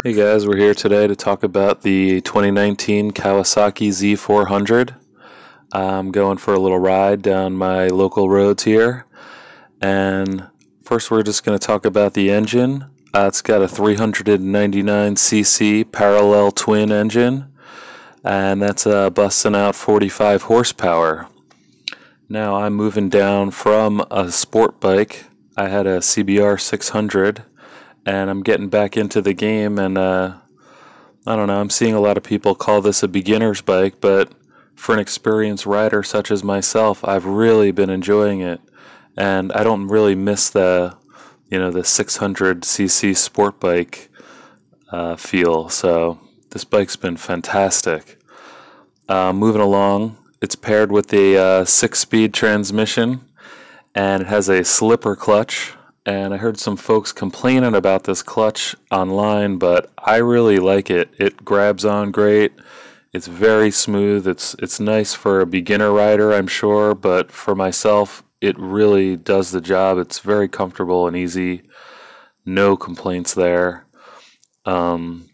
Hey guys, we're here today to talk about the 2019 Kawasaki Z400. I'm going for a little ride down my local roads here, and first we're just going to talk about the engine. It's got a 399cc parallel twin engine, and that's busting out 45 horsepower. Now I'm moving down from a sport bike. I had a CBR 600, and I'm getting back into the game, and I don't know, I'm seeing a lot of people call this a beginner's bike, but for an experienced rider such as myself, I've really been enjoying it, and I don't really miss the 600cc sport bike feel, so this bike's been fantastic. Moving along, it's paired with a 6-speed transmission, and it has a slipper clutch. And I heard some folks complaining about this clutch online, but I really like it. It grabs on great. It's very smooth. It's nice for a beginner rider, I'm sure, but for myself, it really does the job. It's very comfortable and easy. No complaints there. Here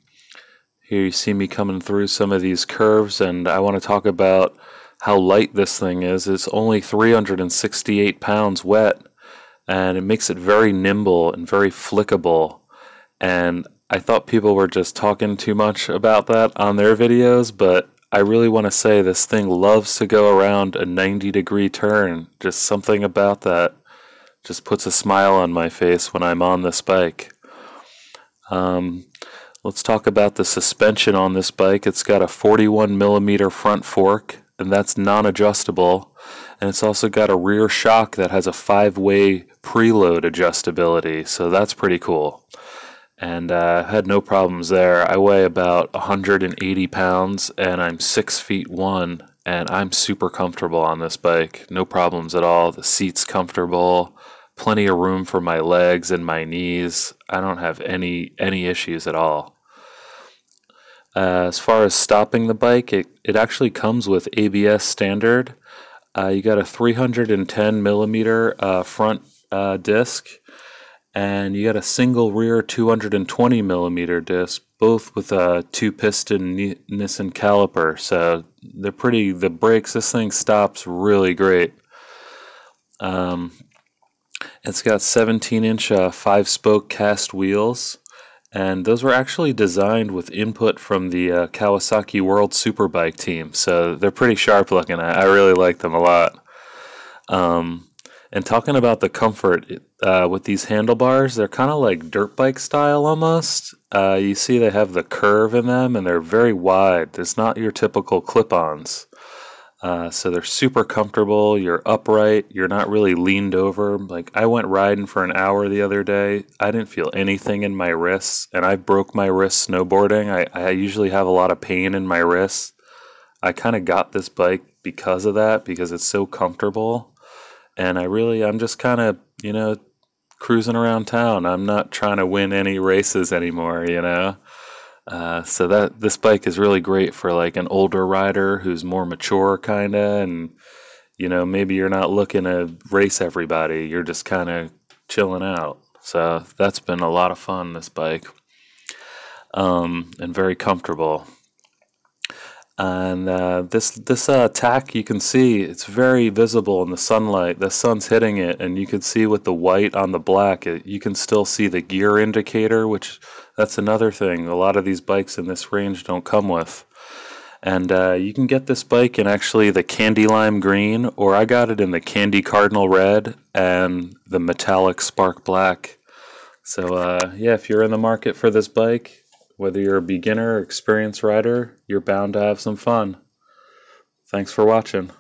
you see me coming through some of these curves, and I want to talk about how light this thing is. It's only 368 pounds wet. And it makes it very nimble and very flickable, and I thought people were just talking too much about that on their videos, but I really want to say this thing loves to go around a 90-degree turn. Just something about that just puts a smile on my face when I'm on this bike. Let's talk about the suspension on this bike. It's got a 41mm front fork, and that's non-adjustable. And it's also got a rear shock that has a 5-way preload adjustability, so that's pretty cool. And I had no problems there. I weigh about 180 pounds, and I'm 6'1", and I'm super comfortable on this bike. No problems at all. The seat's comfortable, plenty of room for my legs and my knees. I don't have any issues at all. As far as stopping the bike, it actually comes with ABS standard. You got a 310mm front disc, and you got a single rear 220mm disc, both with a 2-piston Nissan caliper. So they're pretty. The brakes, this thing stops really great. It's got 17-inch 5-spoke cast wheels. And those were actually designed with input from the Kawasaki World Superbike team, so they're pretty sharp looking. I really like them a lot. And talking about the comfort, with these handlebars, they're kind of like dirt bike style almost. You see they have the curve in them, and they're very wide. It's not your typical clip-ons. So they're super comfortable. You're upright. You're not really leaned over. Like, I went riding for an hour the other day. I didn't feel anything in my wrists, and I broke my wrists snowboarding. I usually have a lot of pain in my wrists. I kind of got this bike because of that, because it's so comfortable. And I'm just kind of, cruising around town. I'm not trying to win any races anymore, So this bike is really great for like an older rider who's more mature kinda, and maybe you're not looking to race everybody, you're just kind of chilling out. So that's been a lot of fun, this bike, and very comfortable. And this tack, you can see it's very visible in the sunlight. The sun's hitting it, and you can see with the white on the black, you can still see the gear indicator, which that's another thing a lot of these bikes in this range don't come with. And you can get this bike in actually the candy lime green, or I got it in the candy cardinal red and the metallic spark black. So yeah, if you're in the market for this bike, whether you're a beginner or experienced rider, you're bound to have some fun. Thanks for watching.